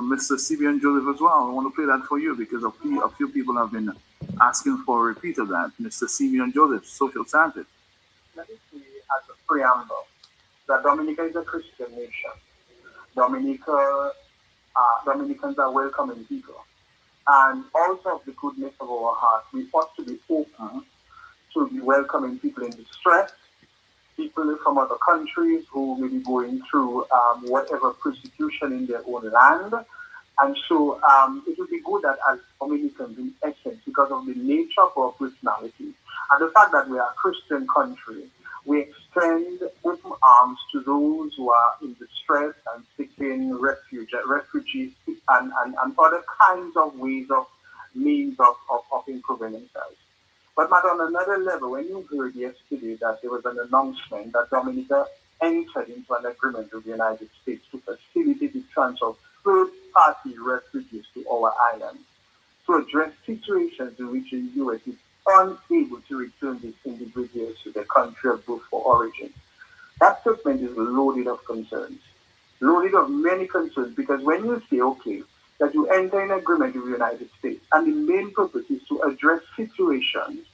Mr. Simeon Joseph as well. I want to play that for you because a few people have been asking for a repeat of that. Mr. Simeon Joseph, social scientist. Let me see as a preamble that Dominica is a Christian nation. Dominicans are welcoming people. And also of the goodness of our heart, we ought to be open to be welcoming people in distress, people from other countries who may be going through whatever persecution in their own land. And so it would be good that as Dominicans, in essence, because of the nature of our personality and the fact that we are a Christian country, we extend open arms to those who are in distress and seeking refugees and other kinds of ways of means of improving themselves. But on another level, when you heard yesterday that there was an announcement that Dominica entered into an agreement with the United States to facilitate the transfer of third-party refugees to our island to address situations in which the U.S. is unable to return these individuals to their country of birth or origin. That statement is loaded of concerns, loaded of many concerns, because when you say, okay, that you enter an agreement with the United States, and the main purpose is to address situations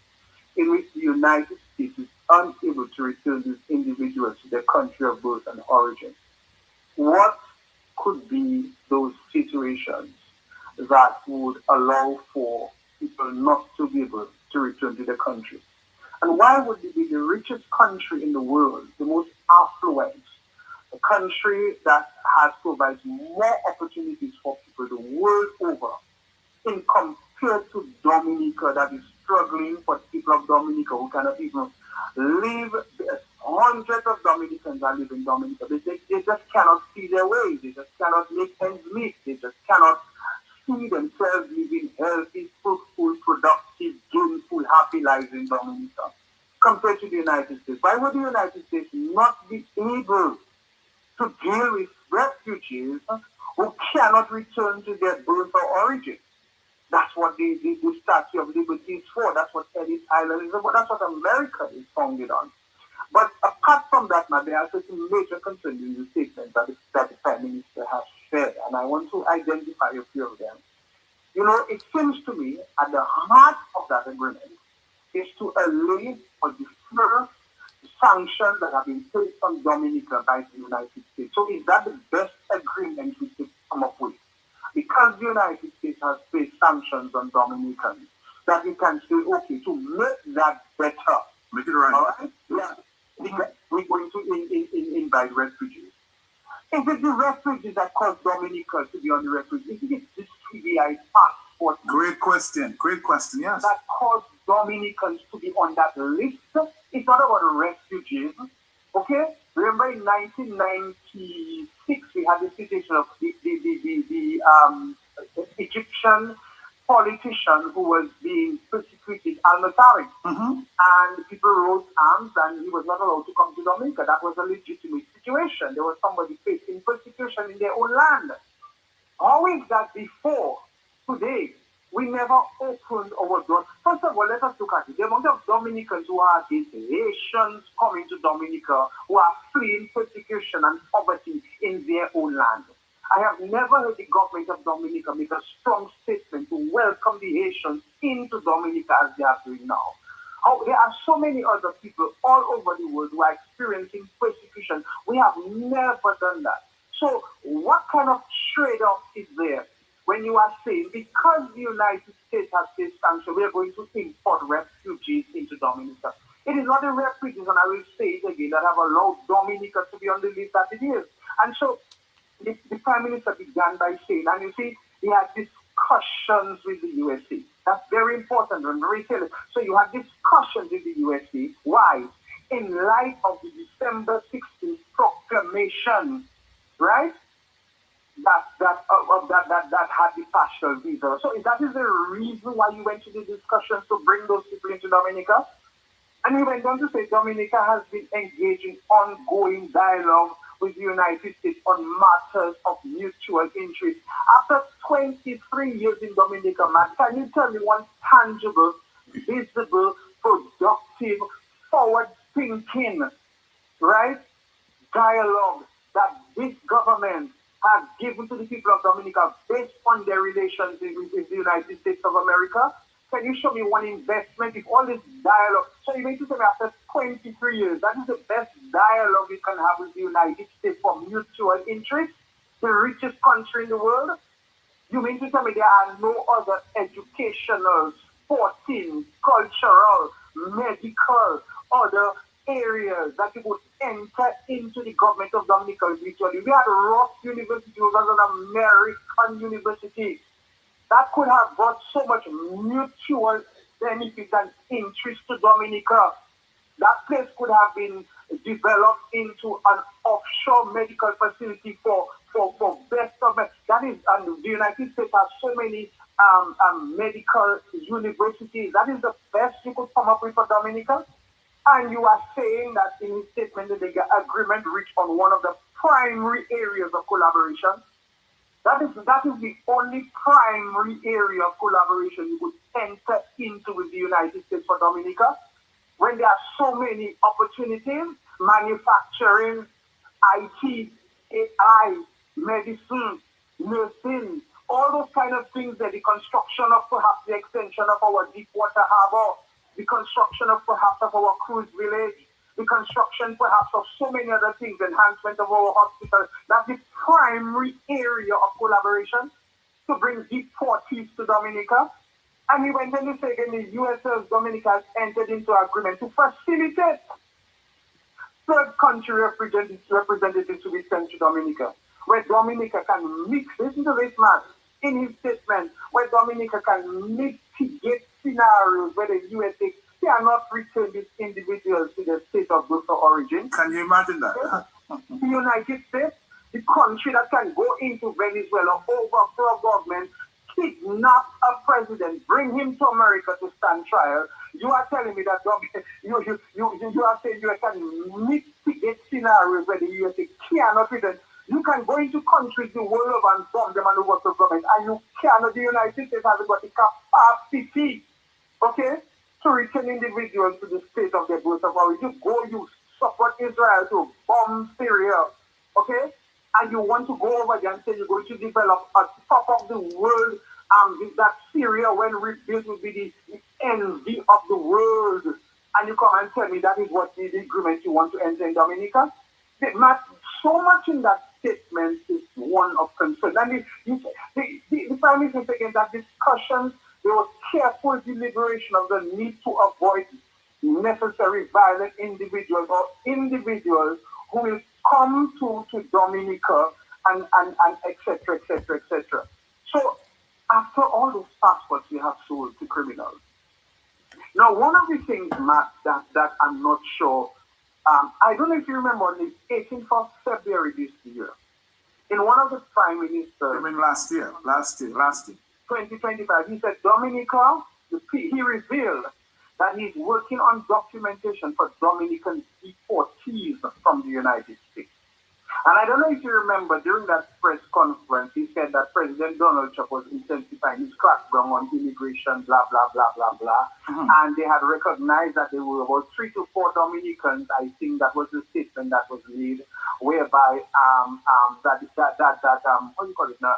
in which the United States is unable to return these individuals to their country of birth and origin, what could be those situations that would allow for people not to be able to return to the country? And why would it be the richest country in the world, the most affluent, a country that provides more opportunities for people the world over, in compared to Dominica that is struggling for people of Dominica who cannot even live? Hundreds of Dominicans are living in Dominica. They just cannot see their way. They just cannot make ends meet. They just cannot see themselves living healthy, fruitful, productive, gainful, happy lives in Dominica compared to the United States. Why would the United States not be able to deal with refugees who cannot return to their birth or origin? That's what the Statue of Liberty is for. That's what Ellis Island is for. That's what America is founded on. But apart from that, there are certain major concerns in the statement that the Prime Minister has shared, and I want to identify a few of them. You know, it seems to me at the heart of that agreement is to allay or defer sanctions that have been placed on Dominica by the United States. So is that the best agreement we could come up with? Because the United States has placed sanctions on Dominicans, that we can say, okay, to make that better. Make it right. All right? Yeah. We're going to invite refugees. Is it the refugees that cause Dominica to be on the refugees? Is it this CBI passport? Great question, yes. That caused Dominicans to be on that list? It's not about refugees, okay? Remember in 1996, we had the situation of the Egyptian politician who was being persecuted, al-Nusayri. And people rose arms and he was not allowed to come to Dominica. That was a legitimate situation. There was somebody facing persecution in their own land. How is that before today? We never opened our doors. First of all, let us look at it. The amount of Dominicans who are these Haitians coming to Dominica, who are fleeing persecution and poverty in their own land. I have never heard the government of Dominica make a strong statement to welcome the Haitians into Dominica as they are doing now. There are so many other people all over the world who are experiencing persecution. We have never done that. So what kind of trade-off is there when you are saying, because the United States has this sanction, we are going to import refugees into Dominica? It is not the refugees, and I will say it again, that have allowed Dominica to be on the list that it is. And so the Prime Minister began by saying, and you see, he had discussions with the USA. That's very important and very clear. So you have discussions with the USA. Why? In light of the December 16th proclamation, right? That had the partial visa. So that is the reason why you went to the discussions to bring those people into Dominica. And he went on to say Dominica has been engaging ongoing dialogue with the United States on matters of mutual interest. After 23 years in Dominica, man, can you tell me one tangible, visible, productive, forward-thinking, right, dialogue that this government has given to the people of Dominica based on their relations with the United States of America? Can you show me one investment if all this dialogue? So you mean to tell me after 23 years, that is the best dialogue we can have with the United States for mutual interest, the richest country in the world? You mean to tell me there are no other educational, sporting, cultural, medical, other areas that you could enter into the government of Dominica virtually? We had Ross University, which was an American university. That could have brought so much mutual benefit and interest to Dominica. That place could have been developed into an offshore medical facility for best of it. That is, and the United States has so many medical universities. That is the best you could come up with for Dominica. And you are saying that in his statement that the agreement reached on one of the primary areas of collaboration. That is the only primary area of collaboration you could enter into with the United States for Dominica. When there are so many opportunities, manufacturing, IT, AI, medicine, nursing, all those kind of things, that the construction of perhaps the extension of our Deepwater Harbor, the construction of perhaps of our cruise village, the construction perhaps of so many other things, enhancement of our hospital. That's the primary area of collaboration to bring deportees to Dominica. And he went on to say again, the USS Dominica has entered into agreement to facilitate third country representatives to be sent to Dominica, where Dominica can mix, listen to this man, in his statement, where Dominica can mitigate scenarios where the USA cannot return these individuals to their state of birth or origin. Can you imagine that? The United States, the country that can go into Venezuela, overthrow government, kidnap a president, bring him to America to stand trial. You are telling me that you are saying you can mitigate scenarios where the USA cannot return. You can go into countries the world over and bomb them and overthrow government, and you cannot. The United States hasn't got the capacity, okay, to return individuals to the state of their birth of origin. You support Israel to bomb Syria, okay? And you want to go over there and say you're going to develop a top of the world, that Syria, when rebuilt, will be the envy of the world. And you come and tell me that is what the agreement you want to enter in Dominica? So much in that statement is one of concern. And the Prime Minister said again that discussions, there was careful deliberation of the need to avoid necessary violent individuals or individuals who will come to Dominica and etc., etc., etc. So after all those passports we have sold to criminals. Now, one of the things, Matt, that I'm not sure, I don't know if you remember, on the 18th of February this year, in one of the Prime Ministers... I mean last year. 2025, he said, Dominica, he revealed that he's working on documentation for Dominican deportees from the United States. And I don't know if you remember, during that press conference, he said that President Donald Trump was intensifying his crackdown on immigration, blah, blah, blah, blah, blah. Mm-hmm. And they had recognized that there were about 3 to 4 Dominicans, I think that was the statement that was made, whereby what do you call it now?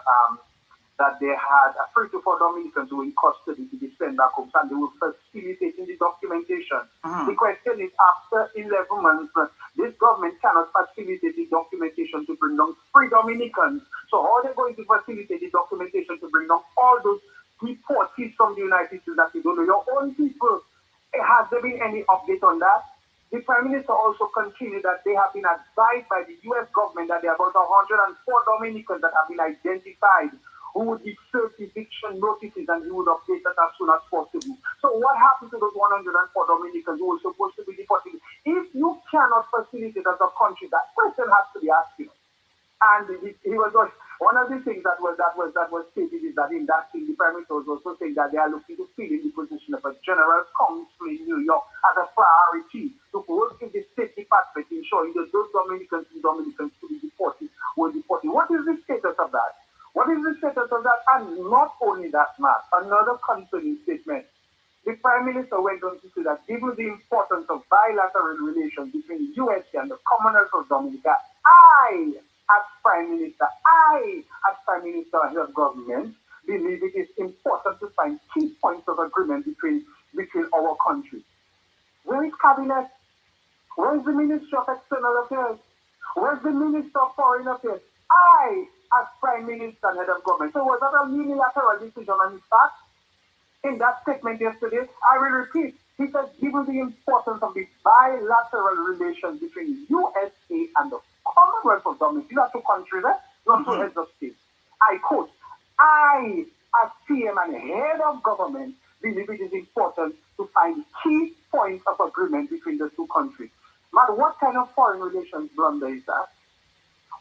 That they had 3 to 4 Dominicans who were in custody to be sent back home, and they were facilitating the documentation. Mm-hmm. The question is, after 11 months, this government cannot facilitate the documentation to bring down 3 Dominicans. So how are they going to facilitate the documentation to bring down all those deportees from the United States that you don't know, your own people? Has there been any update on that? The Prime Minister also continued that they have been advised by the U.S. government that there are about 104 Dominicans that have been identified who would be served eviction notices, and he would update that as soon as possible. So what happened to those 104 Dominicans who were supposed to be deported? If you cannot facilitate as a country, that question has to be asked, you know. And he was one of the things that was stated is that in that thing, the Prime Minister was also saying that they are looking to fill in the position of a general counsel in New York as a priority to work in the State Department, ensuring that those Dominicans to be deported were deported. What is the status of that? What is the status of that? And not only that, Matt, another concerning statement. The Prime Minister went on to say that given the importance of bilateral relations between the USA and the Commonwealth of Dominica, I as Prime Minister, I, as Prime Minister and head of government, believe it is important to find key points of agreement between our countries. Where is Cabinet? Where is the Minister of External Affairs? Where's the Minister of Foreign Affairs? I, as Prime Minister and head of government. So was that a unilateral decision on his part? In that statement yesterday, I will repeat. He said, given the importance of the bilateral relations between USA and the Commonwealth of Dominica, these are two countries, not two heads of state. I quote, I, as PM and head of government, believe it is important to find key points of agreement between the two countries. But what kind of foreign relations blunder is that?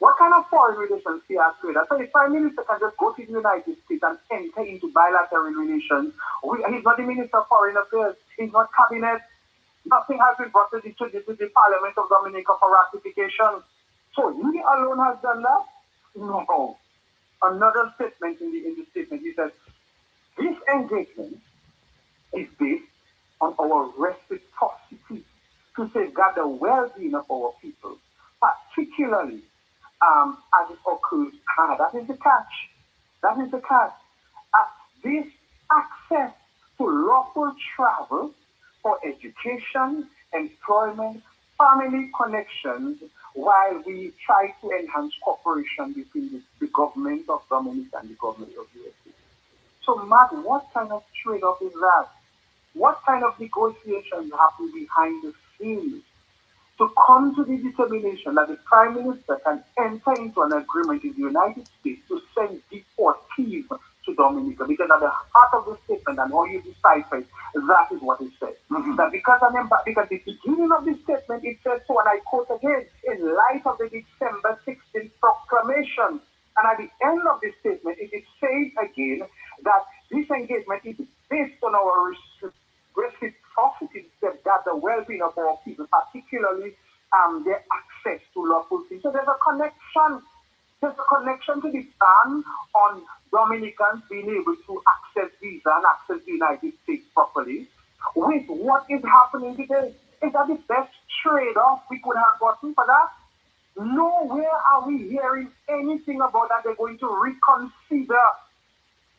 What kind of foreign relations fiasco is that? So the Prime Minister can just go to the United States and enter into bilateral relations. He's not the Minister of Foreign Affairs. He's not Cabinet. Nothing has been brought to the Parliament of Dominica for ratification. So he alone has done that? No. Another statement in the statement, he says, this engagement is based on our reciprocity to safeguard the well-being of our people, particularly as it occurs. That is the catch. That is the catch. This access to lawful travel for education, employment, family connections, while we try to enhance cooperation between the government of Dominica and the government of USA. So, Matt, what kind of trade-off is that? What kind of negotiations happen behind the scenes to come to the determination that the Prime Minister can enter into an agreement in the United States to send deportees to Dominica? Because at the heart of the statement and how you decipher it, that is what it says. That because the beginning of the statement, it says so, and I quote again, in light of the December 16th proclamation. And at the end of the statement, it is said again that this engagement is based on our reciprocity to safeguard the well-being of our people, particularly their access to lawful things. So there's a connection. There's a connection to the ban on Dominicans being able to access visa and access the United States properly with what is happening today. Is that the best trade-off we could have gotten for that? Nowhere are we hearing anything about that they're going to reconsider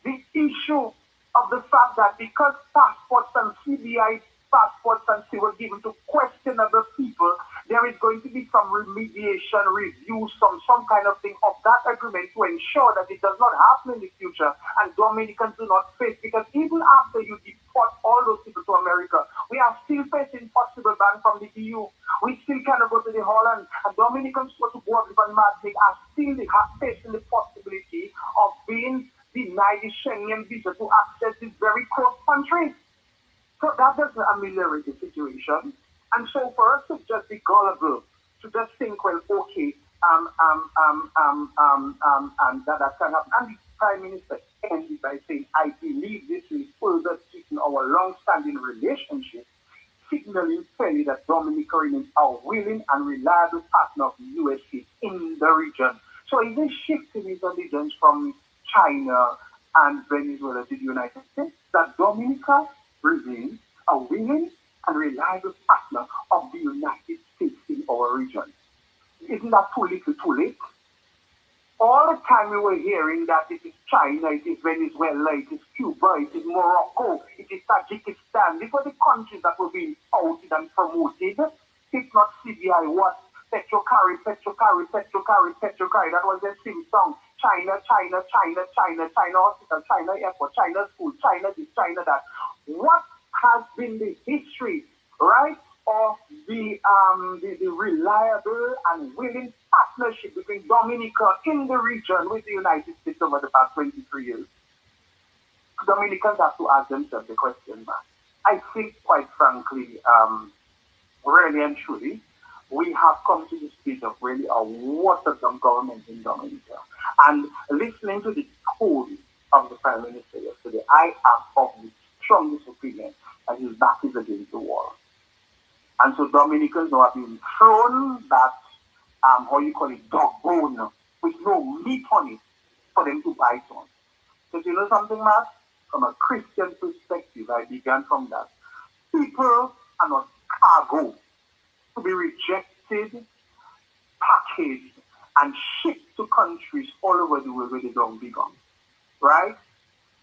the issue of the fact that because passports and CBI passports and so were given to questionable people, there is going to be some remediation, review, some kind of thing of that agreement to ensure that it does not happen in the future and Dominicans do not face, because even after you deport all those people to America, we are still facing possible ban from the EU. We still cannot go to the Holland, and Dominicans who go to Guadeloupe and Martinique are still facing the possibility of being denied the Schengen visa to access this very close country. So that doesn't ameliorate the situation. And so for us to just be gullible, to just think, well, okay, that can happen. And the Prime Minister ended by saying, I believe this will further deepen our long-standing relationship, signaling clearly that Dominica remains a willing and reliable partner of the USA in the region. So even shifting his allegiance from China and Venezuela to the United States, that Dominica remains a willing and reliable partner of the United States in our region. Isn't that too little too late? All the time we were hearing that it is China, it is Venezuela, it is Cuba, it is Morocco, it is Tajikistan. These were the countries that were being touted and promoted. If not CBI, what? Petrocari. That was their sing song. China hospital, China airport, China school, China this, China that. What has been the history, right, of the reliable and willing partnership between Dominica in the region with the United States over the past 23 years? Dominicans have to ask themselves the question, man. I think, quite frankly, really and truly, we have come to the stage of really a watered-down government in Dominica. And listening to the tone of the Prime Minister yesterday, I am of the strongest opinion that his back is against the wall. And so Dominicans now have been thrown that, dog bone, with no meat on it for them to bite on. So you know something, Matt? From a Christian perspective, I began from that. People are not cargo to be rejected, packaged, and shipped to countries all over the world where they don't belong. Right?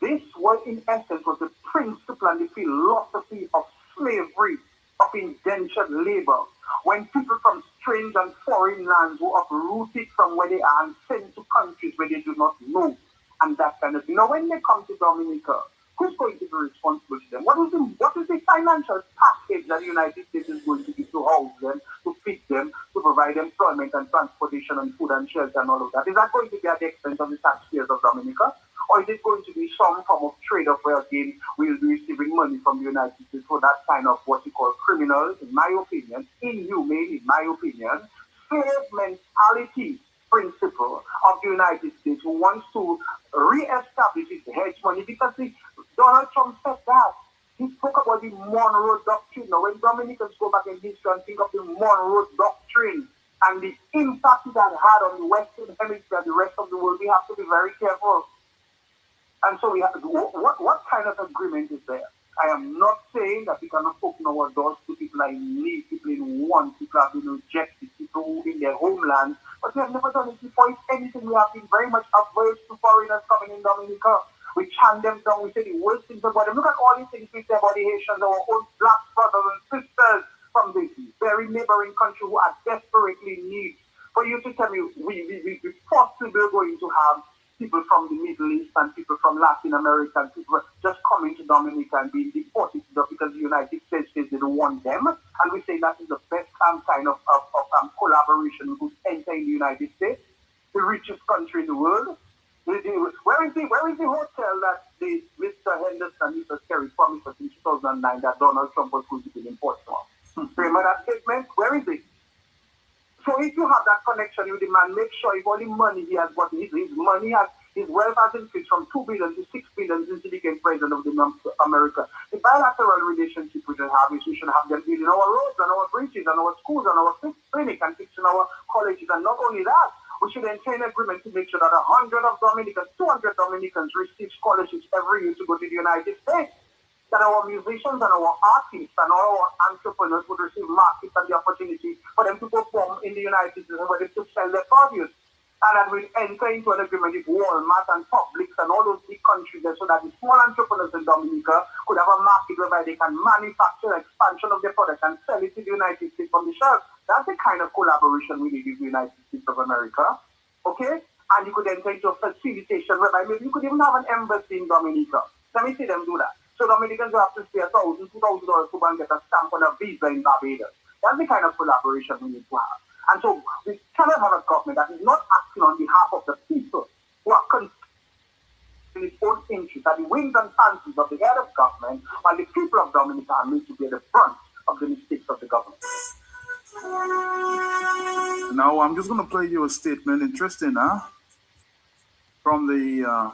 This was, in essence, was the principle and the philosophy of slavery, of indentured labor, when people from strange and foreign lands were uprooted from where they are and sent to countries where they do not know, and that kind of thing. Now, when they come to Dominica, who's going to be responsible to them? What is the financial package that the United States is going to give to house them, to feed them, to provide employment and transportation and food and shelter and all of that? Is that going to be at the expense of the taxpayers of Dominica? Or is it going to be some form of trade-off where, again, we'll be receiving money from the United States for that kind of what you call criminal, in my opinion, inhumane, in my opinion, slave mentality principle of the United States, who wants to re-establish its hegemony, because Donald Trump said that. He spoke about the Monroe Doctrine. Now, when Dominicans go back in history and think of the Monroe Doctrine and the impact it had on the Western Hemisphere, the rest of the world, we have to be very careful. And so we have to do, what kind of agreement is there? I am not saying that we cannot open our doors to people in need, people in want, people have been rejected, people in their homeland, but we have never done it before. If anything, we have been very much averse to foreigners coming in Dominica. We chant them down, we say the worst things about them. Look at all these things we say about the Haitians, our own black brothers and sisters from this very neighboring country who are desperately in need. For you to tell me, we possibly are going to have people from the Middle East and people from Latin America and people just coming to Dominica and being deported because the United States says they don't want them. And we say that is the best kind of collaboration we could enter in the United States, the richest country in the world. Where is the hotel that Mr. Henderson and Mr. Kerry promised us in 2009 that Donald Trump was going to be in Portsmouth? Remember that statement? Where is it? So if you have that connection with the man, make sure if all the money he has got, his wealth has increased from 2 billion to 6 billion since he became president of America. The bilateral relationship we should have is we should have them building our roads and our bridges and our schools and our clinic and fixing our colleges. And not only that, we should enter an agreement to make sure that 100 of Dominicans, 200 Dominicans receive scholarships every year to go to the United States. That our musicians and our artists and all our entrepreneurs would receive markets and the opportunity for them to perform in the United States and for them to sell their produce. And that we'll enter into an agreement with Walmart and Publix and all those big countries there so that the small entrepreneurs in Dominica could have a market whereby they can manufacture expansion of their product and sell it to the United States from the shelves. That's the kind of collaboration we need with the United States of America. Okay? And you could enter into a facilitation whereby maybe you could even have an embassy in Dominica. Let me see them do that. So Dominicans will have to pay $1,000, $2,000 to go and get a stamp on a visa in Barbados. That's the kind of collaboration we need to have. And so we cannot have a government that is not acting on behalf of the people who are concerned in its own interest, that the whims and fancies of the head of government, while the people of Dominica are made to bear the brunt of the mistakes of the government. Now I'm just going to play you a statement, interesting, huh? From the